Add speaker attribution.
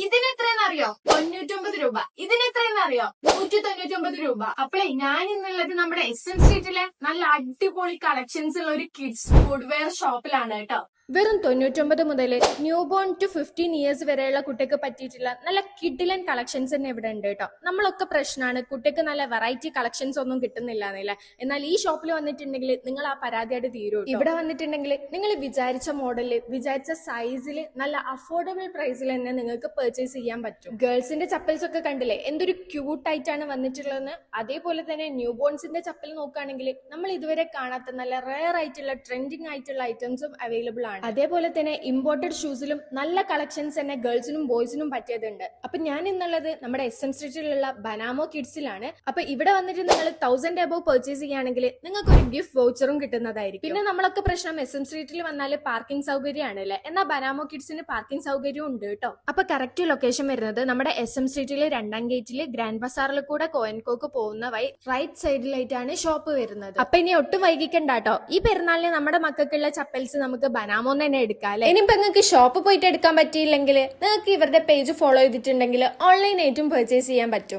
Speaker 1: ഇതിനെത്രയെന്നറിയോ? 99 രൂപ. ഇതിനെത്രയെന്നറിയോ? 199 രൂപ. അപ്പളേ ഞാൻ ഇന്നുള്ളത് നമ്മുടെ SM സ്ട്രീറ്റിലെ നല്ല അടിപൊളി കളക്ഷൻസ് ഉള്ള ഒരു കിഡ്സ് ഫുഡ്വെയർ ഷോപ്പിലാണ് കേട്ടോ.
Speaker 2: വെറും 99 മുതൽ ന്യൂ ബോൺ ടു 15 ഇയേഴ്സ് വരെയുള്ള കുട്ടിക്ക് പറ്റിയിട്ടുള്ള നല്ല കിഡിലൻ കളക്ഷൻസ് തന്നെ ഇവിടെ ഉണ്ട് കേട്ടോ. നമ്മളൊക്കെ പ്രശ്നമാണ് കുട്ടിക്ക് നല്ല വെറൈറ്റി കളക്ഷൻസ് ഒന്നും കിട്ടുന്നില്ല എന്നല്ലേ. എന്നാൽ ഈ ഷോപ്പിൽ വന്നിട്ടുണ്ടെങ്കിൽ നിങ്ങൾ ആ പരാതിയായിട്ട് തീരും. ഇവിടെ വന്നിട്ടുണ്ടെങ്കിൽ നിങ്ങൾ വിചാരിച്ച മോഡലിൽ വിചാരിച്ച സൈസിൽ നല്ല അഫോർഡബിൾ പ്രൈസിൽ തന്നെ നിങ്ങൾക്ക് പർച്ചേസ് ചെയ്യാൻ പറ്റും. ഗേൾസിന്റെ ചപ്പൽസ് ഒക്കെ കണ്ടില്ലേ എന്തൊരു ക്യൂട്ട് ആയിട്ടാണ് വന്നിട്ടുള്ളതെന്ന്. അതേപോലെ തന്നെ ന്യൂ ബോൺസിന്റെ ചപ്പൽ നോക്കുകയാണെങ്കിൽ നമ്മൾ ഇതുവരെ കാണാത്ത നല്ല റെയർ ആയിട്ടുള്ള ട്രെൻഡിങ് ആയിട്ടുള്ള ഐറ്റംസും അവൈലബിൾ ആണ്. അതേപോലെ തന്നെ ഇമ്പോർട്ടഡ് ഷൂസിലും നല്ല കളക്ഷൻസ് തന്നെ ഗേൾസിനും ബോയ്സിനും പറ്റിയതുണ്ട്. അപ്പൊ ഞാൻ ഇന്നുള്ളത് നമ്മുടെ SM സ്ട്രീറ്റിലുള്ള ബനാമോ കിഡ്സിലാണ്. അപ്പൊ ഇവിടെ വന്നിട്ട് നിങ്ങൾ 1000 എബോവ് പർച്ചേസ് ചെയ്യുകയാണെങ്കിൽ നിങ്ങൾക്ക് ഒരു ഗിഫ്റ്റ് വൗച്ചറും കിട്ടുന്നതായിരിക്കും. പിന്നെ നമ്മളൊക്കെ പ്രശ്നം SM സ്ട്രീറ്റിൽ വന്നാൽ പാർക്കിംഗ് സൗകര്യമാണല്ലേ, എന്നാൽ ബനാമോ കിഡ്സിന് പാർക്കിംഗ് സൗകര്യം ഉണ്ട് കേട്ടോ. അപ്പൊ കറക്റ്റ് ലൊക്കേഷൻ വരുന്നത് നമ്മുടെ SM സ്ട്രീറ്റിലെ 2ാം ഗേറ്റില് ഗ്രാൻഡ് ബസാറിൽ കൂടെ കോയൻകോക്ക് പോകുന്ന വഴി റൈറ്റ് സൈഡിലായിട്ടാണ് ഷോപ്പ് വരുന്നത്. അപ്പൊ ഇനി ഒട്ടും വൈകിക്കണ്ട കേട്ടോ. ഈ പെരുന്നാളിന് നമ്മുടെ മക്കൾക്കുള്ള ചപ്പൽസ് നമുക്ക് ബനാമോ തന്നെ എടുക്കാം അല്ലെ. ഇനിയിപ്പോ നിങ്ങൾക്ക് ഷോപ്പ് പോയിട്ട് എടുക്കാൻ പറ്റിയില്ലെങ്കിൽ നിങ്ങൾക്ക് ഇവരുടെ പേജ് ഫോളോ ചെയ്തിട്ടുണ്ടെങ്കിൽ ഓൺലൈൻ ആയിട്ടും പർച്ചേസ് ചെയ്യാൻ പറ്റും.